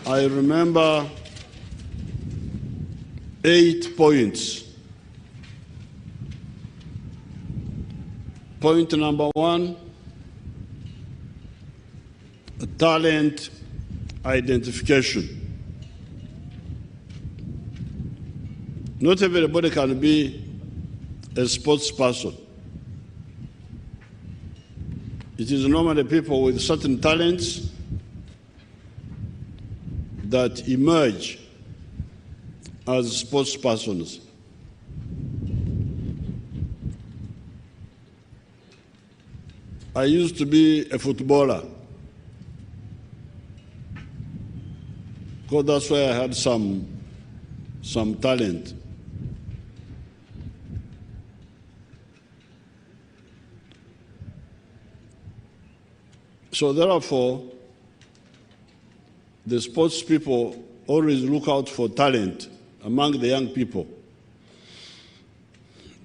I remember 8 points. Point number 1, talent identification. Not everybody can be a sports person. It is normally people with certain talents that emerge as sports persons. I used to be a footballer, because that's why I had some talent. So therefore, the sports people always look out for talent among the young people.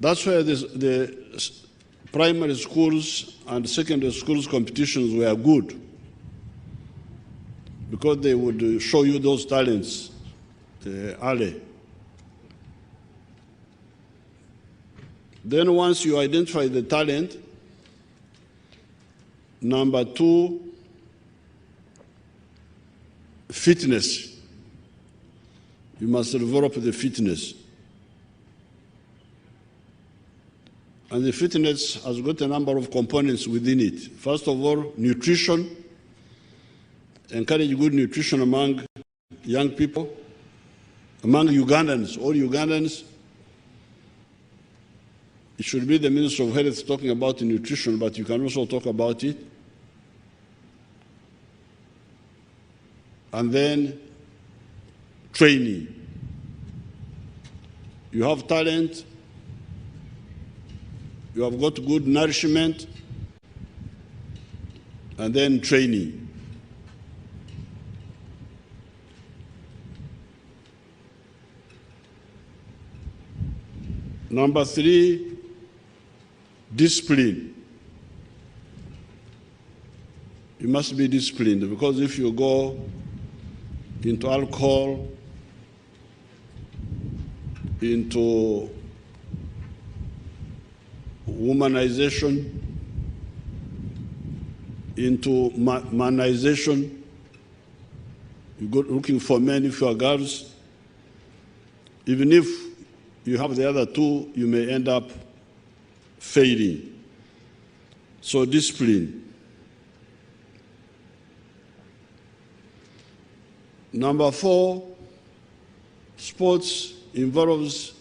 That's why the primary schools and secondary schools competitions were good, because they would show you those talents early. Then once you identify the talent, number 2, fitness. You must develop the fitness. And the fitness has got a number of components within it. First of all, nutrition. Encourage good nutrition among young people, among Ugandans, all Ugandans. It should be the Minister of Health talking about nutrition, but you can also talk about it. And then training. You have talent, you have got good nourishment, and then training. Number 3, discipline. You must be disciplined, because if you go into alcohol, into womanization, into manization, you go looking for men if you are girls. Even if you have the other 2, you may end up failing. So discipline. Number 4, sports involves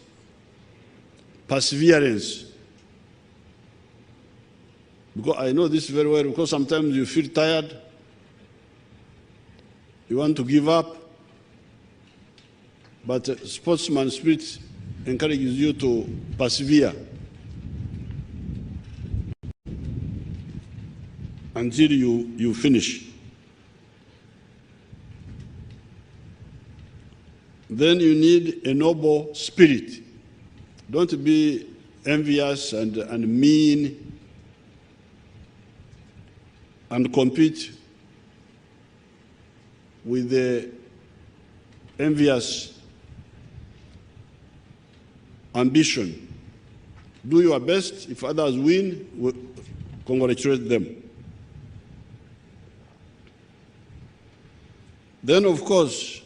perseverance. Because I know this very well, because sometimes you feel tired, you want to give up, but sportsman spirit encourages you to persevere until you finish. Then you need a noble spirit. Don't be envious and mean and compete with the envious ambition. Do your best. If others win, congratulate them. Then, of course,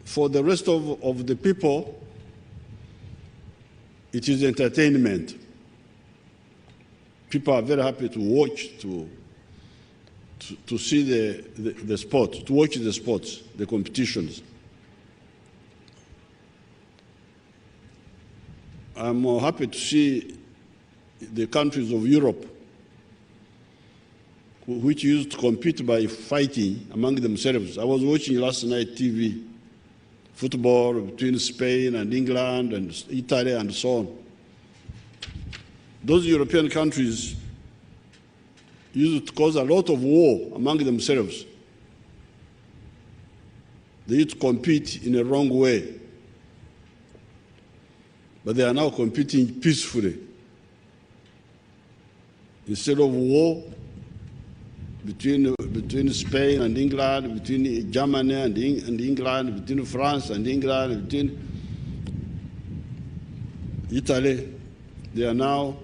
for the rest of the people, it is entertainment. People are very happy to watch, to see the sport, to watch the sports, the competitions. I'm happy to see the countries of Europe, which used to compete by fighting among themselves. I was watching last night TV, football between Spain and England and Italy and so on. Those European countries used to cause a lot of war among themselves. They used to compete in a wrong way. But they are now competing peacefully. Instead of war, between Spain and England, between Germany and England, between France and England, between Italy. They are now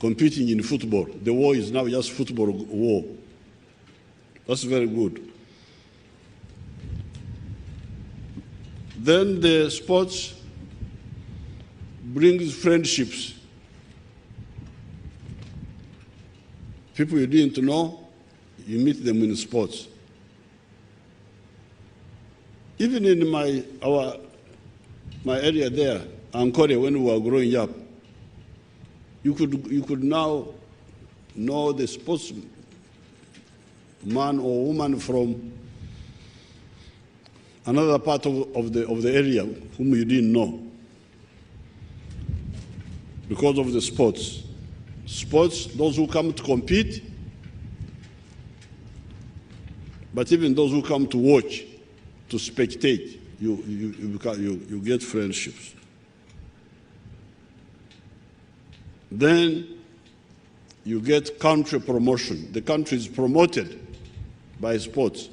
competing in football. The war is now just football war. That's very good. Then the sports brings friendships. People you didn't know, you meet them in sports. Even in my area there, Ankole, when we were growing up, you could now know the sportsman or woman from another part of the area whom you didn't know because of the sports. Sports, those who come to compete, but even those who come to watch, to spectate, you get friendships. Then you get country promotion. The country is promoted by sports.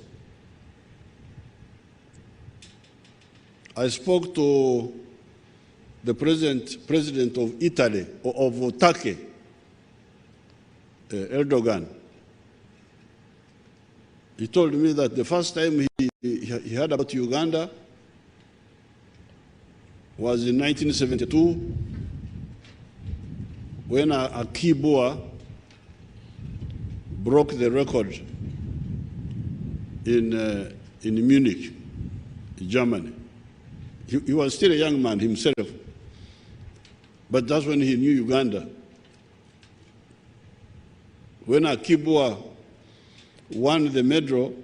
I spoke to the president of Italy, of Turkey, Erdogan. He told me that the first time he heard about Uganda was in 1972 when a keyboard broke the record in Munich, Germany. He was still a young man himself, but that's when he knew Uganda. When Akibua won the medal,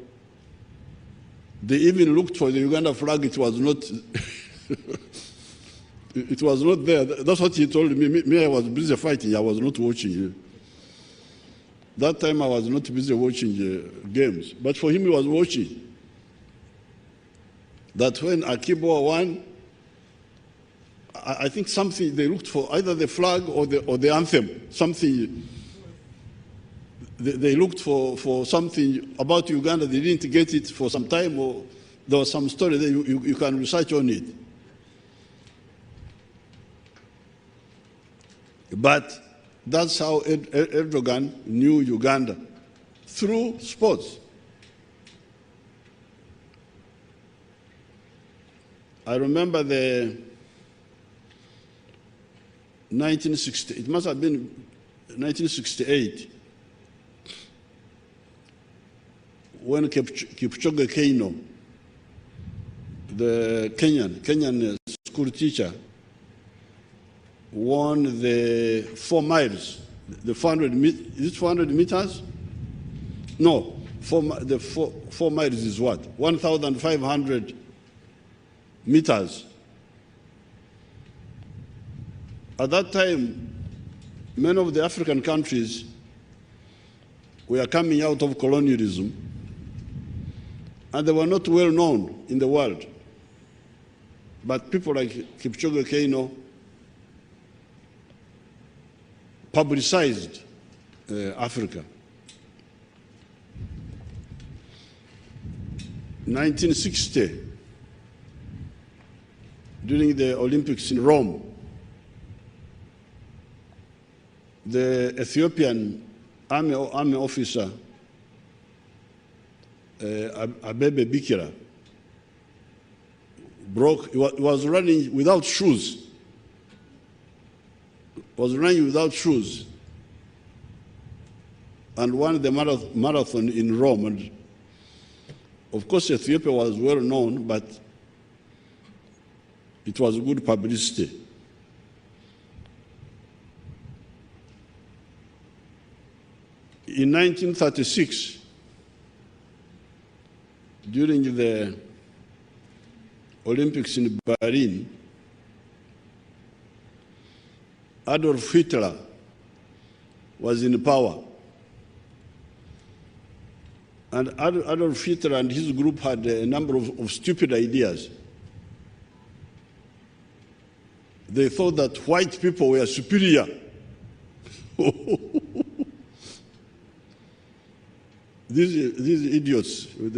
they even looked for the Uganda flag. It was not. It was not there. That's what he told me. Me, I was busy fighting. I was not watching. That time I was not busy watching games. But for him, he was watching. That when Akibua won, I think something they looked for, either the flag or the anthem, something. They looked for something about Uganda. They didn't get it for some time, or there was some story that you can research on it. But that's how Erdogan knew Uganda, through sports. I remember the 1960, it must have been 1968, when Kipchoge Keino, the Kenyan school teacher, won the 4 miles, the 400 meters. Is it 400 meters? No, 4 miles is what? 1,500 meters. At that time, many of the African countries were coming out of colonialism, and they were not well known in the world. But people like Kipchoge Keino publicized Africa. 1960, during the Olympics in Rome, the Ethiopian army officer, Abebe Bikira, he was running without shoes. And won the marathon in Rome. And of course, Ethiopia was well known, but it was good publicity. In 1936, during the Olympics in Berlin, Adolf Hitler was in power. And Adolf Hitler and his group had a number of stupid ideas. They thought that white people were superior. these idiots with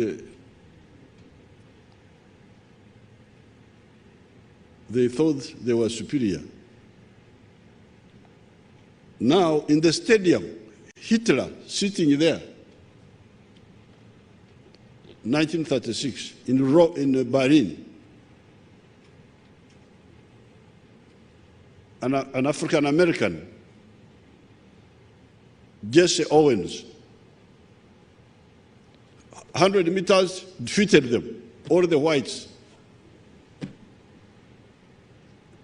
they thought they were superior. Now, in the stadium, Hitler sitting there, 1936, in Berlin, an African-American, Jesse Owens, 100 meters, defeated them, all the whites,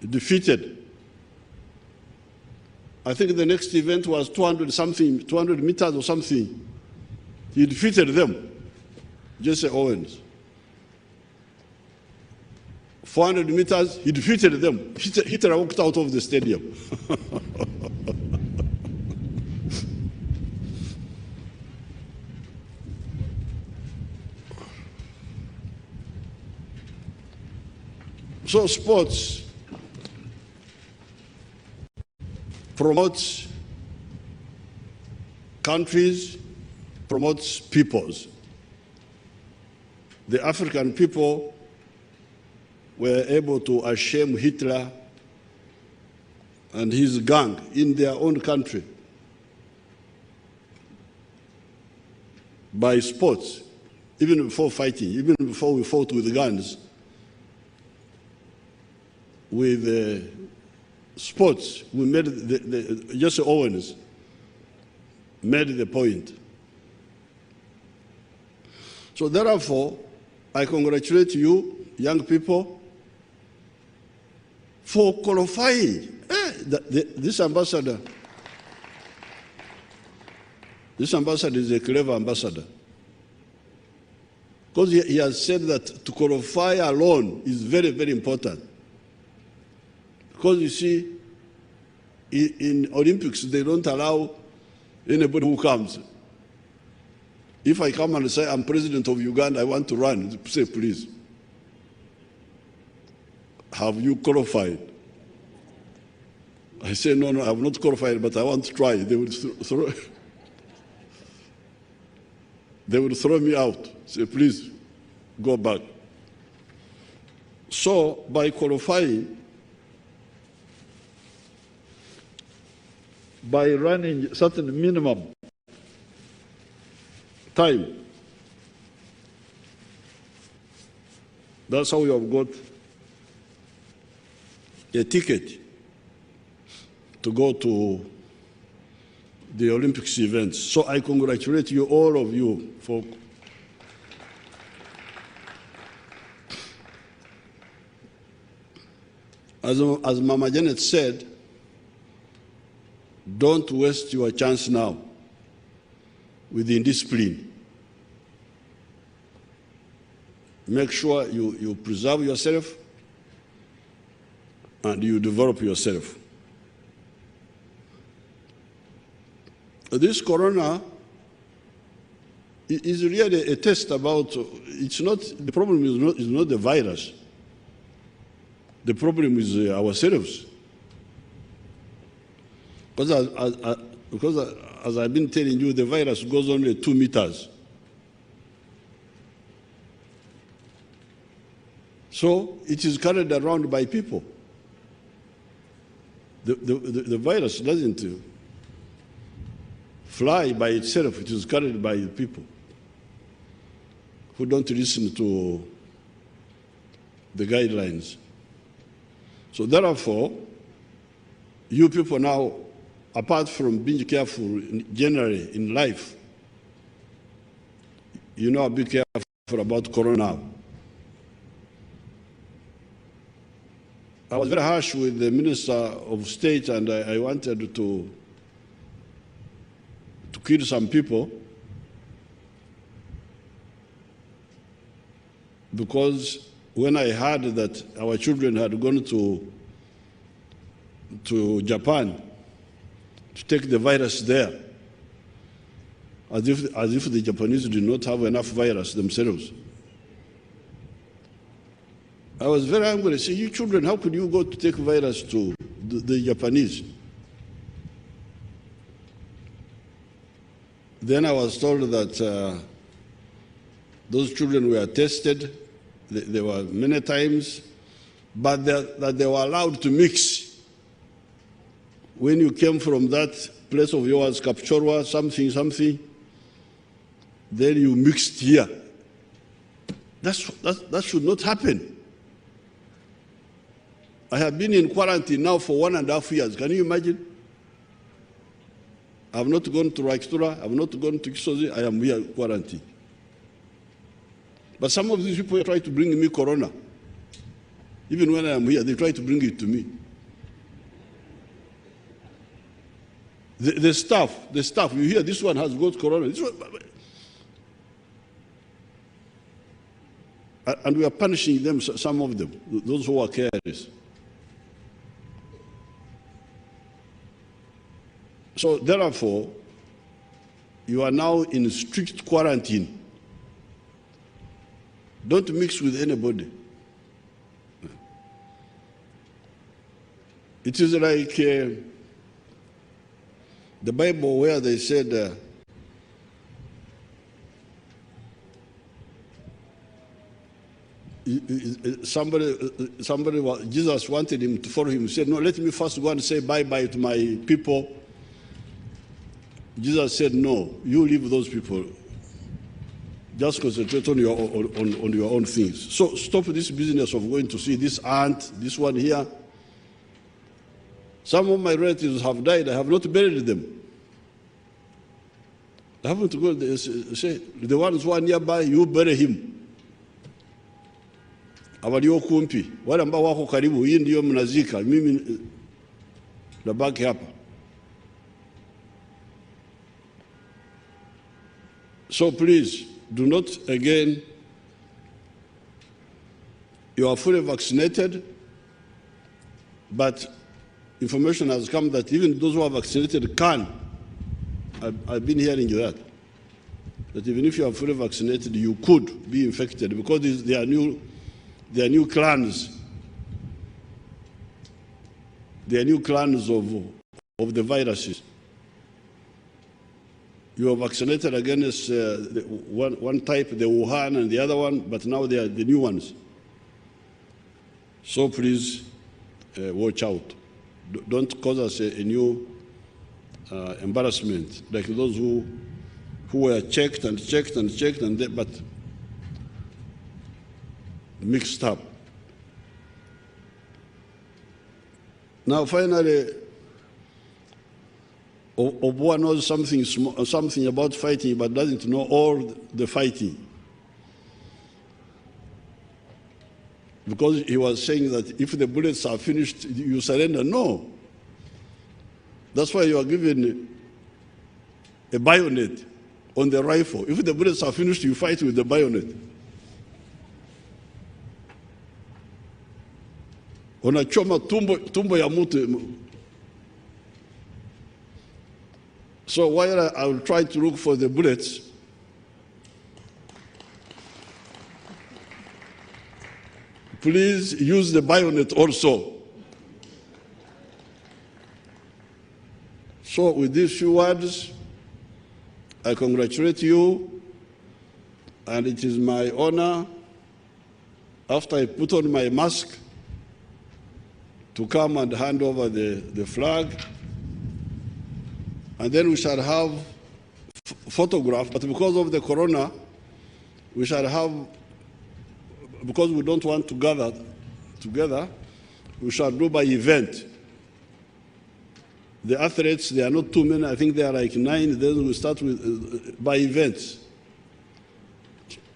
defeated. I think the next event was 200 meters or something. He defeated them, Jesse Owens. 400 meters, he defeated them. Hitler walked out of the stadium. So sports promotes countries, promotes peoples. The African people were able to ashame Hitler and his gang in their own country by sports, even before fighting, even before we fought with guns. With sports, we made Jesse Owens made the point. So therefore, I congratulate you, young people, for qualifying. This ambassador is a clever ambassador. Because he has said that to qualify alone is very, very important. Because you see, in Olympics, they don't allow anybody who comes. If I come and say, I'm president of Uganda, I want to run, say, please, have you qualified? I say, no, I have not qualified, but I want to try. They would throw me out, say, please, go back. So, by qualifying, by running certain minimum time, that's how we have got a ticket to go to the Olympics events. So I congratulate you, all of you, for as Mama Janet said, don't waste your chance now with indiscipline. Make sure you preserve yourself and you develop yourself. This corona is really a test about, it's not, the problem is not the virus. The problem is ourselves. Because as I've been telling you, the virus goes only 2 meters. So it is carried around by people. The virus doesn't fly by itself, it is carried by people who don't listen to the guidelines. So therefore, you people now, apart from being careful generally in life, you know, be careful about corona. I was very harsh with the Minister of State, and I wanted to kill some people because when I heard that our children had gone to Japan to take the virus there, as if the Japanese did not have enough virus themselves. I was very angry. I said, you children, how could you go to take virus to the Japanese? Then I was told that those children were tested. There were many times, but that they were allowed to mix. When you came from that place of yours, Kapchorwa, something, then you mixed here. That should not happen. I have been in quarantine now for 1.5 years. Can you imagine? I have not gone to Raikitura, I have not gone to Kisozi, I am here in quarantine. But some of these people try to bring me corona. Even when I am here, they try to bring it to me. The staff, you hear this one has got corona. This one, and we are punishing them, some of them, those who are careless. So therefore, you are now in strict quarantine. Don't mix with anybody. It is like the Bible where they said, Jesus wanted him to follow him. He said, no, let me first go and say bye-bye to my people. Jesus said, no, you leave those people. Just concentrate on your own things. So stop this business of going to see this aunt, this one here. Some of my relatives have died. I have not buried them. I haven't to go. They say, the ones who are nearby, you bury him. Abalio kumpi, wale ambao wako karibu, hii ndio mnazika, mimi nabaki hapa. So please, do not again, you are fully vaccinated, but information has come that even those who are vaccinated can. I've been hearing that even if you are fully vaccinated, you could be infected because there are new clans. There are new clans of the viruses. You are vaccinated against one type, the Wuhan, and the other one, but now they are the new ones. So please watch out. Don't cause us a new embarrassment, like those who were checked, but mixed up. Now, finally, Obua knows something about fighting, but doesn't know all the fighting. Because he was saying that if the bullets are finished, you surrender. No. That's why you are given a bayonet on the rifle. If the bullets are finished, you fight with the bayonet. Unachoma tumbo ya mtu. So while I will try to look for the bullets, please use the bayonet also. So with these few words, I congratulate you, and it is my honor, after I put on my mask, to come and hand over the flag, and then we shall have photograph, but because of the corona, we shall have, because we don't want to gather together, we shall do by event. The athletes, they are not too many, I think they are like 9, then we start with by events,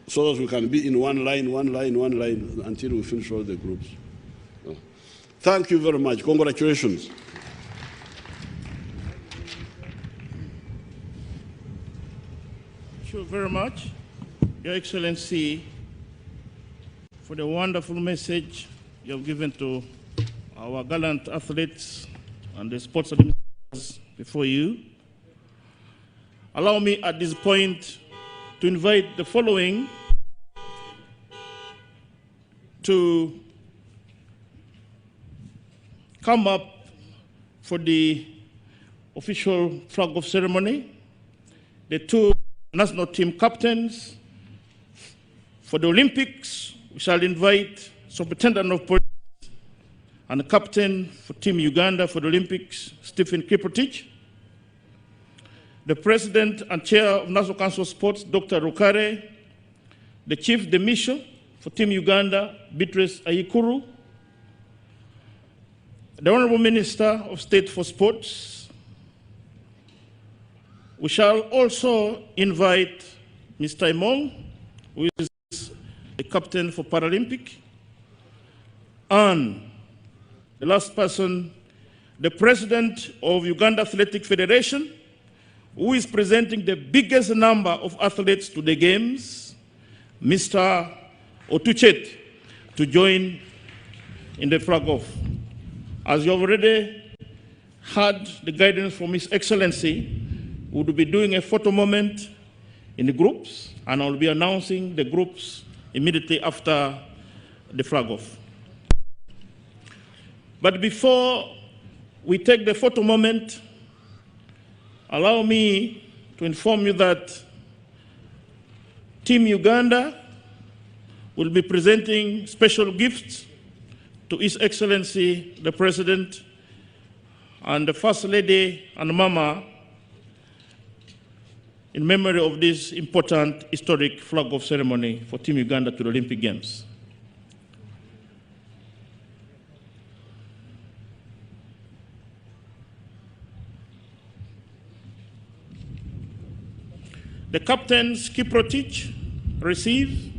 so that we can be in one line until we finish all the groups. Thank you very much. Congratulations. Thank you very much, Your Excellency, for the wonderful message you have given to our gallant athletes and the sports administrators before you. Allow me at this point to invite the following to come up for the official flag of ceremony. the two national team captains. For the Olympics, we shall invite Superintendent of Police and the captain for Team Uganda for the Olympics, Stephen Kiprotich. The President and Chair of National Council of Sports, Dr. Rukare. The Chief de Mission for Team Uganda, Beatrice Ayikuru. The Honorable Minister of State for Sports. We shall also invite Mr. Imong, who is the captain for Paralympic. And the last person, the President of Uganda Athletic Federation, who is presenting the biggest number of athletes to the Games, Mr. Otuchet, to join in the flag off. As you already had the guidance from His Excellency, we will be doing a photo moment in the groups, and I will be announcing the groups immediately after the flag off. But before we take the photo moment, allow me to inform you that Team Uganda will be presenting special gifts to His Excellency, the President, and the First Lady and Mama in memory of this important historic flag-off ceremony for Team Uganda to the Olympic Games. The captains, Kiprotich, receive.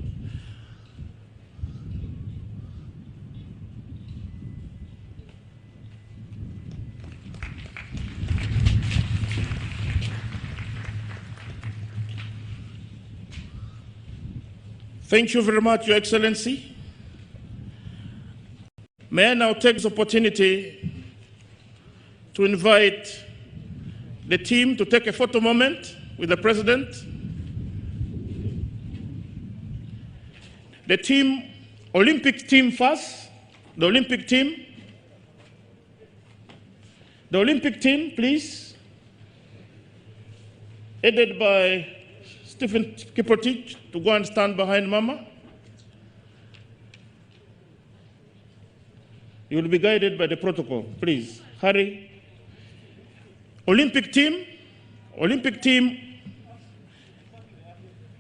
Thank you very much, Your Excellency. May I now take this opportunity to invite the team to take a photo moment with the President. The team, Olympic team first, the Olympic team. The Olympic team, please. Headed by Stephen Kiprotich, to go and stand behind Mama. You will be guided by the protocol. Please, hurry. Olympic team.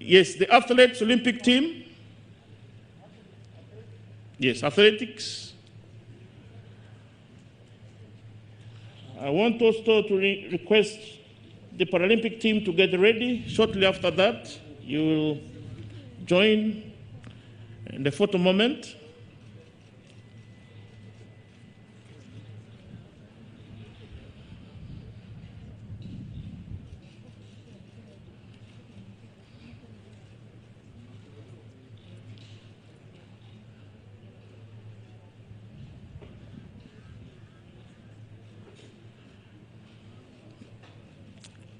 Yes, the athletes, Olympic team. Yes, athletics. I want also to request the Paralympic team to get ready. Shortly after that, you will join in the photo moment.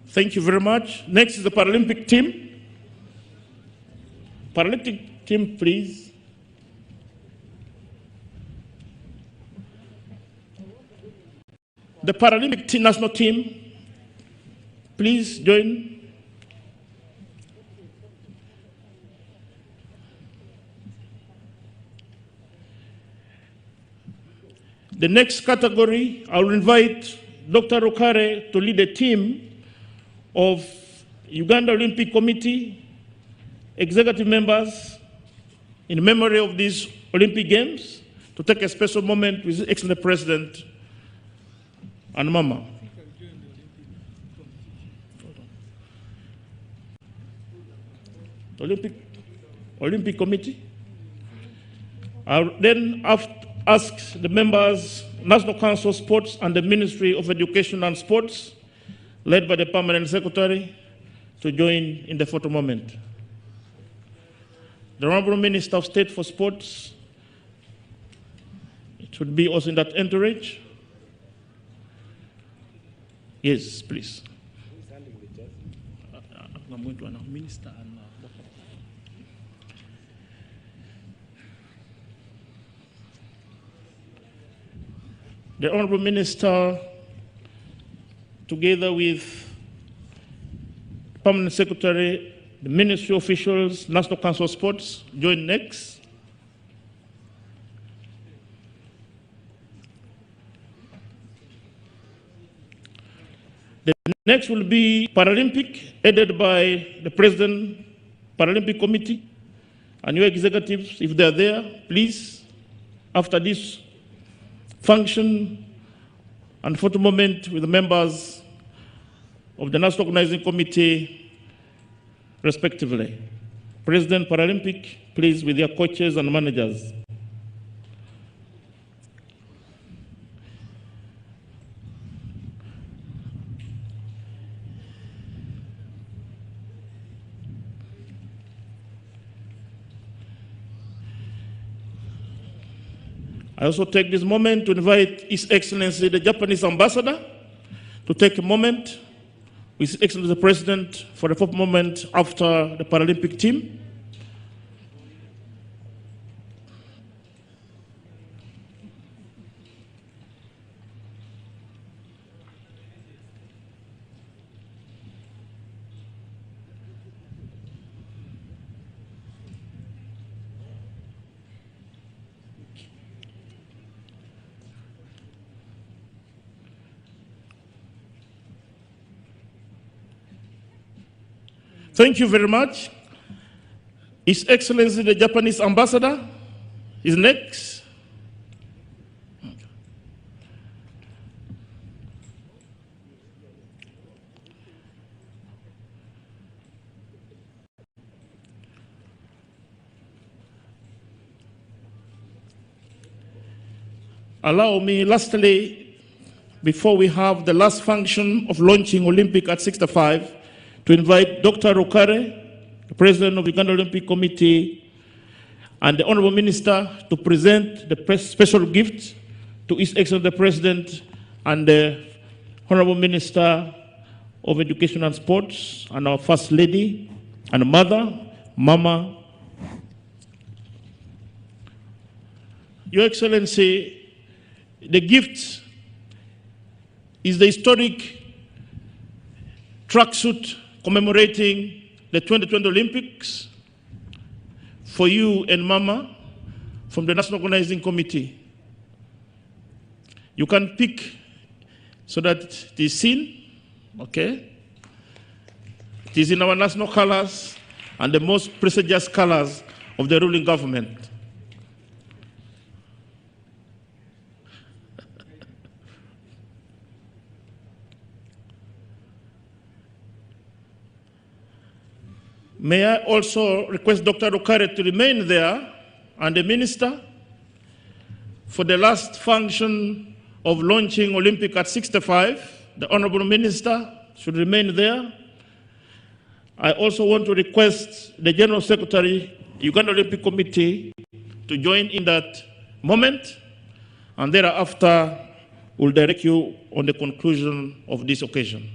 Thank you very much. Next is the Paralympic team. Paralympic team, please. The Paralympic team, national team, please join. The next category, I will invite Dr. Rukare to lead a team of Uganda Olympic Committee executive members in memory of these Olympic Games to take a special moment with the excellent President and Mama. Olympic Committee. I'll then ask the members, National Council of Sports and the Ministry of Education and Sports, led by the Permanent Secretary, to join in the photo moment. The Honorable Minister of State for Sports, it should be also in that entourage. Yes, please. I'm going to announce Minister and the Honorable Minister, together with Permanent Secretary, the Ministry officials, National Council of Sports, join next. The next will be Paralympic, headed by the President, Paralympic Committee, and your executives, if they're there, please, after this function and photo moment with the members of the National Organizing Committee, respectively. President, Paralympic, please, with your coaches and managers. I also take this moment to invite His Excellency, the Japanese Ambassador, to take a moment with His Excellency the President for a photo moment after the Paralympic team. Thank you very much. His Excellency, the Japanese Ambassador, is next. Allow me, lastly, before we have the last function of launching Olympic at 65, to invite Dr. Rukare, the President of the Uganda Olympic Committee, and the Honorable Minister to present the special gift to His Excellency the President and the Honorable Minister of Education and Sports, and our First Lady and Mother, Mama. Your Excellency, the gift is the historic tracksuit commemorating the 2020 Olympics for you and Mama from the National Organizing Committee. You can pick so that it is seen, okay? It is in our national colors and the most prestigious colors of the ruling government. May I also request Dr. Rukare to remain there and the Minister for the last function of launching Olympic at 65. The Honorable Minister should remain there. I also want to request the General Secretary, Uganda Olympic Committee, to join in that moment, and thereafter we'll direct you on the conclusion of this occasion.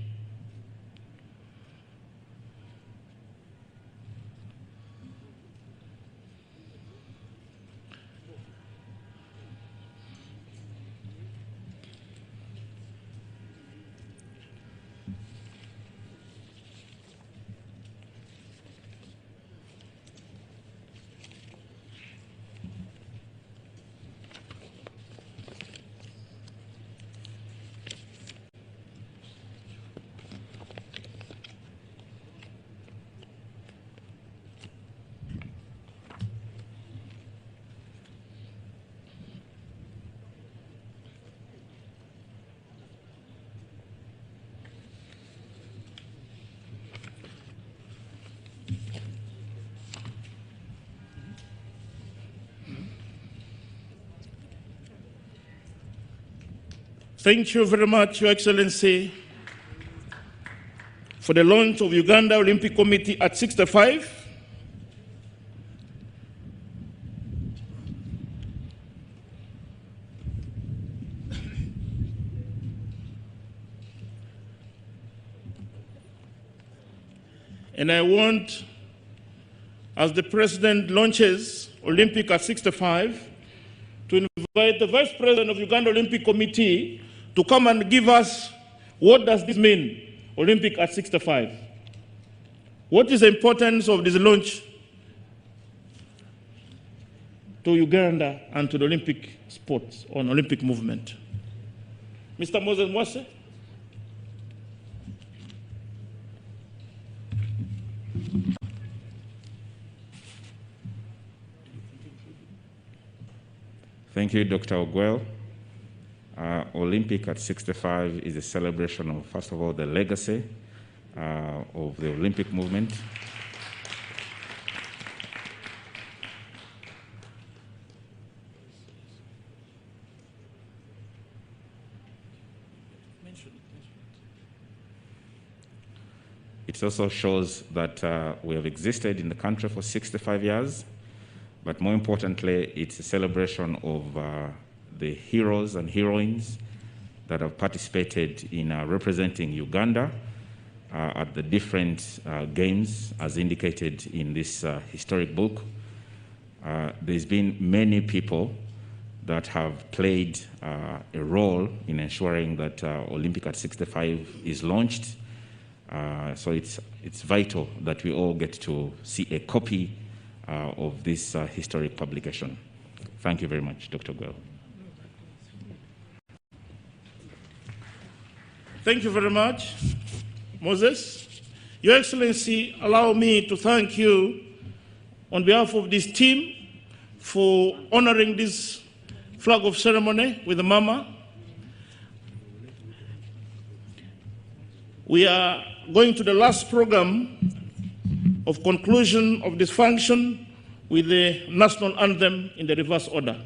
Thank you very much, Your Excellency, for the launch of Uganda Olympic Committee at 65. And I want, as the President launches Olympic at 65, to invite the Vice President of Uganda Olympic Committee to come and give us what does this mean, Olympic at 65. What is the importance of this launch to Uganda and to the Olympic sports or Olympic movement? Mr. Moses Mwase? Thank you, Dr. Ogwell. Olympic at 65 is a celebration of, first of all, the legacy of the Olympic movement. It also shows that we have existed in the country for 65 years, but more importantly, it's a celebration of the heroes and heroines that have participated in representing Uganda at the different games as indicated in this historic book. There's been many people that have played a role in ensuring that Olympic at 65 is launched. So it's vital that we all get to see a copy of this historic publication. Thank you very much, Dr. Gwell. Thank you very much, Moses. Your Excellency, allow me to thank you on behalf of this team for honoring this flag of ceremony with the Mama. We are going to the last program of conclusion of this function with the national anthem in the reverse order.